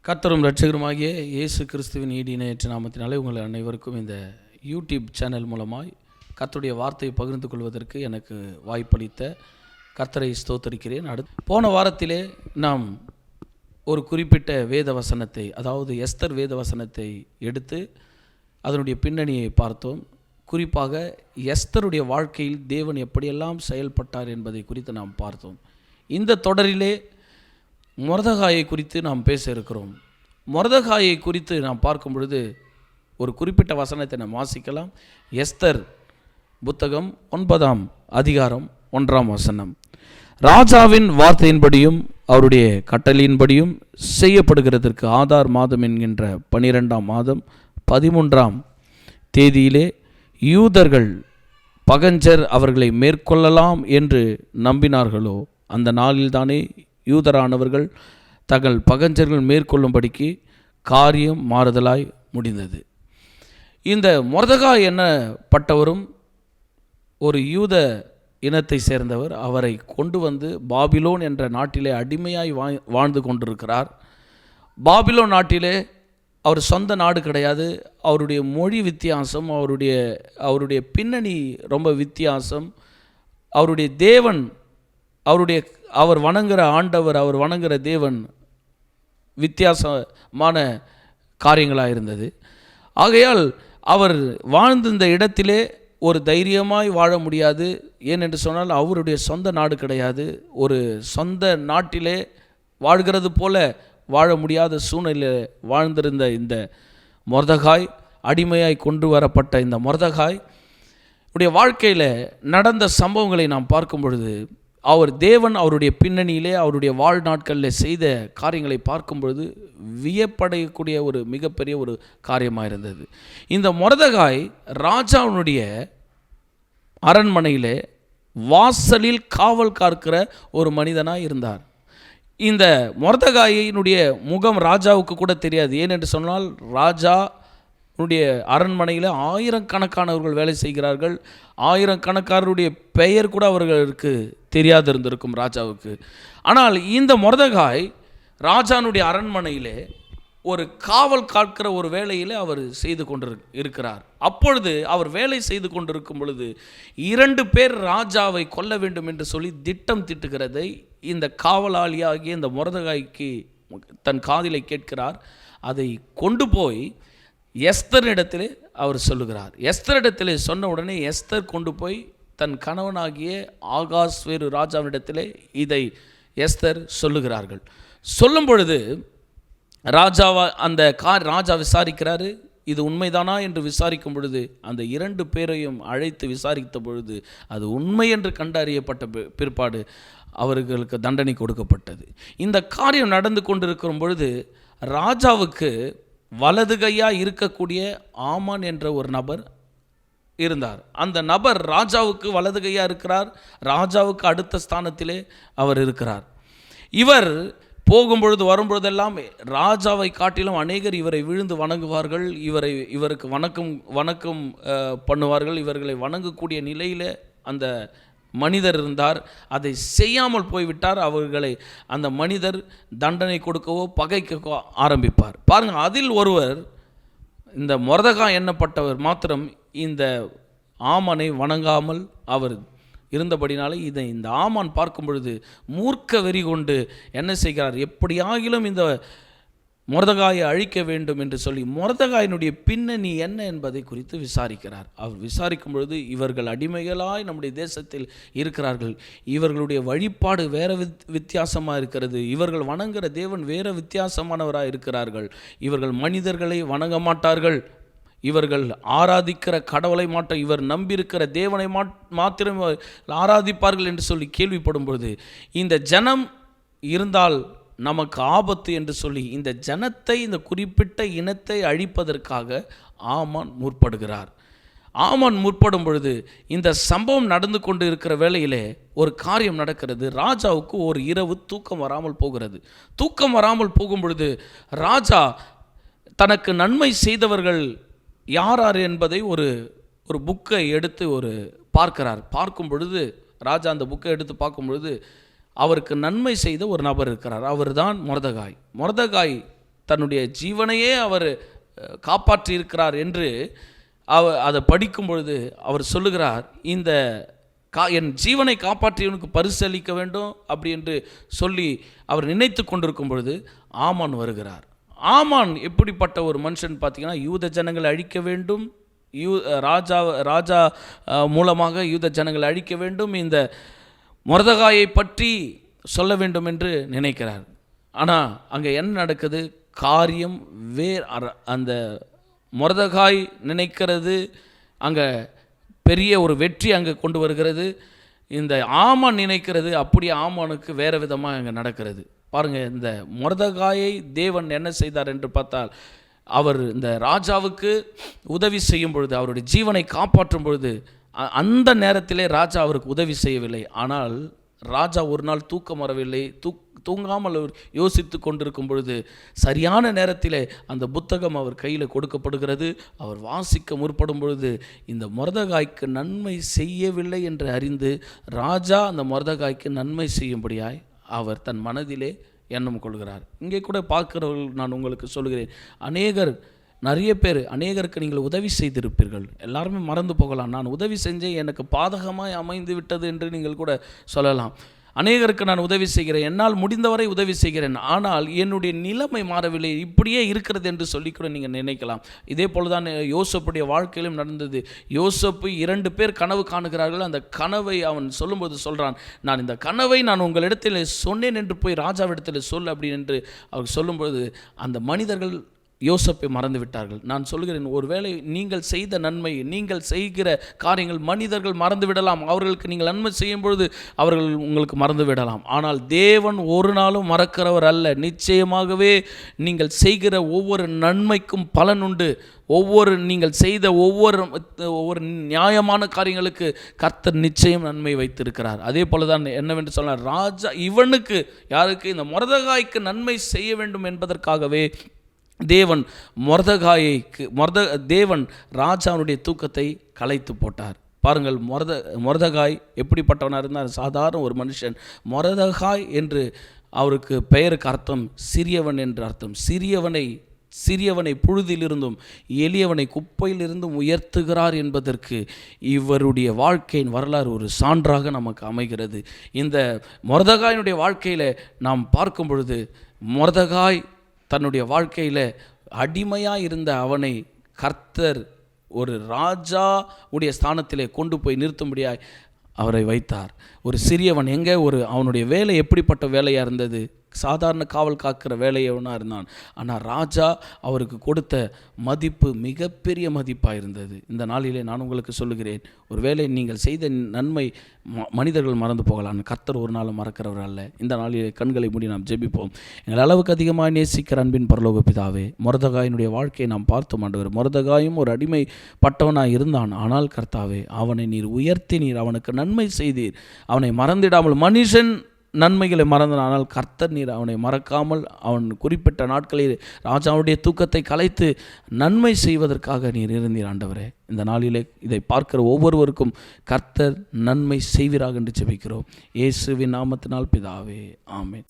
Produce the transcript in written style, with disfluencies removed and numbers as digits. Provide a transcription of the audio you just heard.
கர்த்தரும் இரட்சகருமாகிய இயேசு கிறிஸ்துவின் ஈடிணையற்ற நாமத்தினாலே உங்கள் அனைவருக்கும் இந்த யூடியூப் சேனல் மூலமாய் கர்த்தருடைய வார்த்தையை பகிர்ந்து கொள்வதற்கு எனக்கு வாய்ப்பளித்த கர்த்தரை ஸ்தோத்தரிக்கிறேன். போன வாரத்திலே நாம் ஒரு குறிப்பிட்ட வேத வசனத்தை, அதாவது எஸ்தர் வேத வசனத்தை எடுத்து அதனுடைய பின்னணியை பார்த்தோம். குறிப்பாக எஸ்தருடைய வாழ்க்கையில் தேவன் எப்படியெல்லாம் செயல்பட்டார் என்பதை குறித்து நாம் பார்த்தோம். இந்த தொடரிலே மொர்தெகாயை குறித்து நாம் பேச இருக்கிறோம். மொர்தெகாயை குறித்து நாம் பார்க்கும் பொழுது ஒரு குறிப்பிட்ட வசனத்தை நாம் வாசிக்கலாம். எஸ்தர் புத்தகம் 9ஆம் அதிகாரம் 1ஆம் வசனம். ராஜாவின் வார்த்தையின்படியும் அவருடைய கட்டளையின்படியும் செய்யப்படுகிறதற்கு ஆதார் மாதம் என்கின்ற 12ஆம் மாதம் 13ஆம் தேதியிலே யூதர்கள் பகஞ்சர் அவர்களை மேற்கொள்ளலாம் என்று நம்பினார்களோ, அந்த நாளில்தானே யூதரானவர்கள் தங்கள் பகஞ்சர்கள் மேற்கொள்ளும்படிக்கு காரியம் மாறுதலாய் முடிந்தது. இந்த மொர்தெகாய் என்னப்பட்டவரும் ஒரு யூத இனத்தை சேர்ந்தவர். அவரை கொண்டு வந்து பாபிலோன் என்ற நாட்டிலே அடிமையாய் வாழ்ந்து கொண்டிருக்கிறார். பாபிலோன் நாட்டிலே அவர் சொந்த நாடு கிடையாது. அவருடைய மொழி வித்தியாசம், அவருடைய பின்னணி ரொம்ப வித்தியாசம். அவருடைய தேவன், அவர் வணங்குகிற ஆண்டவர், அவர் வணங்குகிற தேவன் வித்தியாசமான காரியங்களாக இருந்தது. ஆகையால் அவர் வாழ்ந்த இடத்திலே ஒரு தைரியமாய் வாழ முடியாது. ஏனென்று சொன்னால் அவருடைய சொந்த நாடு கிடையாது. ஒரு சொந்த நாட்டிலே வாழ்கிறது போல வாழ முடியாத சூழ்நிலையில் வாழ்ந்திருந்த இந்த மொர்தெகாய், அடிமையாய் கொண்டு வரப்பட்ட இந்த மொர்தெகாய் உடைய வாழ்க்கையில் நடந்த சம்பவங்களை நாம் பார்க்கும் பொழுது, தேவன் அவருடைய பின்னணியிலே அவருடைய வாழ்நாட்களில் செய்த காரியங்களை பார்க்கும் பொழுது வியப்படையக்கூடிய ஒரு மிகப்பெரிய ஒரு காரியமாக இருந்தது. இந்த மொர்தெகாய் ராஜாவுடைய அரண்மனையிலே வாசலில் காவல் காக்கிற ஒரு மனிதனாக இருந்தார். இந்த மொர்தெகாயினுடைய முகம் ராஜாவுக்கு கூட தெரியாது. ஏனென்று சொன்னால் ராஜாவுடைய அரண்மனையில் ஆயிரக்கணக்கானவர்கள் வேலை செய்கிறார்கள். ஆயிரக்கணக்கானருடைய பெயர் கூட அவர்களுக்கு தெரியாது இருந்திருக்கும் ராஜாவுக்கு. ஆனால் இந்த மொர்தெகாய் ராஜானுடைய அரண்மனையிலே ஒரு காவல் காக்கிற ஒரு வேலையில் அவர் செய்து இருக்கிறார். அப்பொழுது அவர் வேலை செய்து கொண்டிருக்கும் பொழுது 2 பேர் ராஜாவை கொல்ல வேண்டும் என்று சொல்லி திட்டம் திட்டுகிறதை இந்த காவலாளியாகிய இந்த மொர்தெகாய்க்கு தன் காதிலை கேட்கிறார். அதை கொண்டு போய் எஸ்தரிடத்திலே அவர் சொல்லுகிறார். எஸ்தரிடத்திலே சொன்ன உடனே எஸ்தர் கொண்டு போய் தன் கணவனாகிய ஆகாஸ்வேரு ராஜாவினிடத்திலே இதை எஸ்தர் சொல்லுகிறார்கள். சொல்லும் பொழுது ராஜா விசாரிக்கிறாரு. இது உண்மைதானா என்று விசாரிக்கும் பொழுது அந்த 2 பேரையும் அழைத்து விசாரித்த பொழுது அது உண்மை என்று கண்டறியப்பட்ட பிற்பாடு அவர்களுக்கு தண்டனை கொடுக்கப்பட்டது. இந்த காரியம் நடந்து கொண்டிருக்கும் பொழுது ராஜாவுக்கு வலது கையாக இருக்கக்கூடிய ஆமான் என்ற ஒரு நபர் இருந்தார். அந்த நபர் ராஜாவுக்கு வலது கையாக இருக்கிறார். ராஜாவுக்கு அடுத்த ஸ்தானத்திலே அவர் இருக்கிறார். இவர் போகும்பொழுது வரும்பொழுதெல்லாம் ராஜாவை காட்டிலும் அநேகர் இவரை விழுந்து வணங்குவார்கள். இவருக்கு வணக்கம் பண்ணுவார்கள். இவர்களை வணங்கக்கூடிய நிலையில் அந்த மனிதர் இருந்தார். அதை செய்யாமல் போய்விட்டார். அவர்களை அந்த மனிதர் தண்டனை கொடுக்கவோ பகைக்கவோ ஆரம்பிப்பார். பாருங்கள், அதில் ஒருவர் இந்த மொர்தெகாய் எண்ணப்பட்டவர் மாத்திரம் இந்த ஆமானை வணங்காமல் அவர் இருந்தபடினாலே இந்த ஆமான் பார்க்கும் பொழுது மூர்க்க வெறி கொண்டு என்ன செய்கிறார், எப்படியாகிலும் இந்த மொர்தெகாயை அழிக்க வேண்டும் என்று சொல்லி மொர்தெகாயினுடைய பின்னணி என்ன என்பதை குறித்து விசாரிக்கிறார். அவர் விசாரிக்கும் பொழுது இவர்கள் அடிமைகளாய் நம்முடைய தேசத்தில் இருக்கிறார்கள். இவர்களுடைய வழிபாடு வேறு வித்தியாசமாக இருக்கிறது. இவர்கள் வணங்குகிற தேவன் வேறு வித்தியாசமானவராக இருக்கிறார்கள். இவர்கள் மனிதர்களை வணங்க மாட்டார்கள். இவர்கள் ஆராதிக்கிற கடவுளை மாற்ற இவர் நம்பியிருக்கிற தேவனை மாத்திரம் ஆராதிப்பார்கள் என்று சொல்லி கேள்விப்படும் பொழுது இந்த ஜனம் இருந்தால் நமக்கு ஆபத்து என்று சொல்லி இந்த ஜனத்தை, இந்த குறிப்பிட்ட இனத்தை அழிப்பதற்காக ஆமான் முற்படுகிறார். ஆமான் முற்படும் பொழுது இந்த சம்பவம் நடந்து கொண்டு இருக்கிற வேளையிலே ஒரு காரியம் நடக்கிறது. ராஜாவுக்கு ஒரு இரவு தூக்கம் வராமல் போகிறது. தூக்கம் வராமல் போகும் பொழுது ராஜா தனக்கு நன்மை செய்தவர்கள் யார் என்பதை ஒரு புக்கை எடுத்து பார்க்கிறார். பார்க்கும் பொழுது ராஜா அந்த புக்கை எடுத்து பார்க்கும் பொழுது அவருக்கு நன்மை செய்த ஒரு நபர் இருக்கிறார். அவர் தான் மொர்தெகாய். மொர்தெகாய் தன்னுடைய ஜீவனையே அவர் காப்பாற்றி இருக்கிறார் என்று அதை படிக்கும் பொழுது அவர் சொல்லுகிறார், இந்த என் ஜீவனை காப்பாற்றியவனுக்கு பரிசு அளிக்க வேண்டும் அப்படி என்று சொல்லி அவர் நினைத்து கொண்டிருக்கும் பொழுது ஆமான் வருகிறார். ஆமான் எப்படிப்பட்ட ஒரு மனுஷன் பார்த்தீங்கன்னா, யூத ஜனங்களை அழிக்க வேண்டும், ராஜா மூலமாக யூத ஜனங்களை அழிக்க வேண்டும், இந்த மொர்தெகாயை பற்றி சொல்ல வேண்டும் என்று நினைக்கிறார். ஆனால் அங்கே என்ன நடக்குது? காரியம் அந்த மொர்தெகாய் நினைக்கிறது அங்கே பெரிய ஒரு வெற்றி அங்கே கொண்டு வருகிறது. இந்த ஆமான் நினைக்கிறது அப்படியே ஆமானுக்கு வேறு விதமாக அங்கே நடக்கிறது. பாருங்கள், இந்த மொர்தெகாயை தேவன் என்ன செய்தார் என்று பார்த்தால், அவர் இந்த ராஜாவுக்கு உதவி செய்யும் பொழுது, அவருடைய ஜீவனை காப்பாற்றும் பொழுது, அந்த நேரத்திலே ராஜா அவருக்கு உதவி செய்யவில்லை. ஆனால் ராஜா ஒரு நாள் தூக்கம் வரவில்லை. தூங்காமல் அவர் யோசித்து கொண்டிருக்கும் பொழுது சரியான நேரத்தில் அந்த புத்தகம் அவர் கையில் கொடுக்கப்படுகிறது. அவர் வாசிக்க முற்படும் பொழுது இந்த மொர்தெகாய்க்கு நன்மை செய்யவில்லை என்று அறிந்து ராஜா அந்த மொர்தெகாய்க்கு நன்மை செய்யும்படியாய் அவர் தன் மனதிலே எண்ணம் கொள்கிறார். இங்கே கூட பார்க்கிறவர்கள் நான் உங்களுக்கு சொல்கிறேன், நிறைய பேர் அநேகருக்கு நீங்கள் உதவி செய்திருப்பீர்கள். எல்லாருமே மறந்து போகலாம். நான் உதவி செஞ்சேன், எனக்கு பாதகமாய் அமைந்து விட்டது என்று நீங்கள் கூட சொல்லலாம். அநேகருக்கு நான் உதவி செய்கிறேன், என்னால் முடிந்தவரை உதவி செய்கிறேன், ஆனால் என்னுடைய நிலைமை மாறவில்லை, இப்படியே இருக்கிறது என்று சொல்லிக்கூட நீங்கள் நினைக்கலாம். இதே போல் தான் யோசப்புடைய வாழ்க்கையிலும் நடந்தது. யோசப்பு 2 பேர் கனவு காணுகிறார்கள். அந்த கனவை அவன் சொல்லும்போது சொல்கிறான், நான் இந்த கனவை நான் உங்களிடத்தில் சொன்னேன் என்று போய் ராஜாவிடத்தில் சொல் அப்படி என்று அவர் சொல்லும்போது அந்த மனிதர்கள் யோசப்பை மறந்து விட்டார்கள். நான் சொல்கிறேன், ஒருவேளை நீங்கள் செய்த நன்மை, நீங்கள் செய்கிற காரியங்கள் மனிதர்கள் மறந்து விடலாம். அவர்களுக்கு நீங்கள் நன்மை செய்யும் பொழுது அவர்கள் உங்களுக்கு மறந்து விடலாம். ஆனால் தேவன் ஒரு நாளும் மறக்கிறவர் அல்ல. நிச்சயமாகவே நீங்கள் செய்கிற ஒவ்வொரு நன்மைக்கும் பலன் உண்டு. நீங்கள் செய்த ஒவ்வொரு நியாயமான காரியங்களுக்கு கர்த்தர் நிச்சயம் நன்மை வைத்திருக்கிறார். அதே போல தான் என்னவென்று சொன்னார், ராஜா இவனுக்கு, யாருக்கு? இந்த மொர்தெகாய்க்கு நன்மை செய்ய வேண்டும் என்பதற்காகவே தேவன் தேவன் ராஜாவுடைய தூக்கத்தை கலைத்து போட்டார். பாருங்கள், மொர்தெகாய் எப்படிப்பட்டவனாக இருந்தார்? சாதாரண ஒரு மனுஷன். மொர்தெகாய் என்று அவருக்கு பெயருக்கு அர்த்தம் சிறியவன் என்று அர்த்தம். சிறியவனை புழுதிலிருந்தும் எளியவனை குப்பையிலிருந்தும் உயர்த்துகிறார் என்பதற்கு இவருடைய வாழ்க்கையின் வரலாறு ஒரு சான்றாக நமக்கு அமைகிறது. இந்த மொர்தெகாயினுடைய வாழ்க்கையில் நாம் பார்க்கும் பொழுது, மொர்தெகாய் தன்னுடைய வாழ்க்கையில் அடிமையாக இருந்த அவனை கர்த்தர் ஒரு ராஜா உடைய ஸ்தானத்திலே கொண்டு போய் நிறுத்தும்படியாய் அவரை வைத்தார். ஒரு சிறியவன் அவனுடைய வேலை எப்படிப்பட்ட வேலையாக இருந்தது? சாதாரண காவல் காக்கிற வேலையவனாக இருந்தான். ஆனால் ராஜா அவருக்கு கொடுத்த மதிப்பு மிகப்பெரிய மதிப்பாக இருந்தது. இந்த நாளிலே நான் உங்களுக்கு சொல்லுகிறேன், ஒரு வேளை நீங்கள் செய்த நன்மை மனிதர்கள் மறந்து போகலாம், கர்த்தர் ஒரு நாளும் மறக்கிறவர் அல்ல. இந்த நாளிலே கண்களை மூடி நாம் ஜெபிப்போம். எங்கள் அளவுக்கு அதிகமாக நேசிக்கிற அன்பின் பரலோக பிதாவே, மொர்தெகாயினுடைய வாழ்க்கையை நாம் பார்த்தோம் ஆண்டவர். மொர்தெகாயும் ஒரு அடிமைப்பட்டவனாக இருந்தான். ஆனால் கர்த்தாவே, அவனை நீர் உயர்த்தி, நீர் அவனுக்கு நன்மை செய்தீர். அவனை மறந்திடாமல், மனுஷன் நன்மைகளை மறந்தனால் கர்த்தர் நீர் அவனை மறக்காமல் அவன் குறிப்பிட்ட நாட்களில் ராஜாவுடைய தூக்கத்தை கலைத்து நன்மை செய்வதற்காக நீர் இருந்தீர் ஆண்டவரே. இந்த நாளிலே இதை பார்க்கிற ஒவ்வொருவருக்கும் கர்த்தர் நன்மை செய்வீராக என்று ஜெபிக்கிறோம். இயேசுவின் நாமத்தினால் பிதாவே, ஆமென்.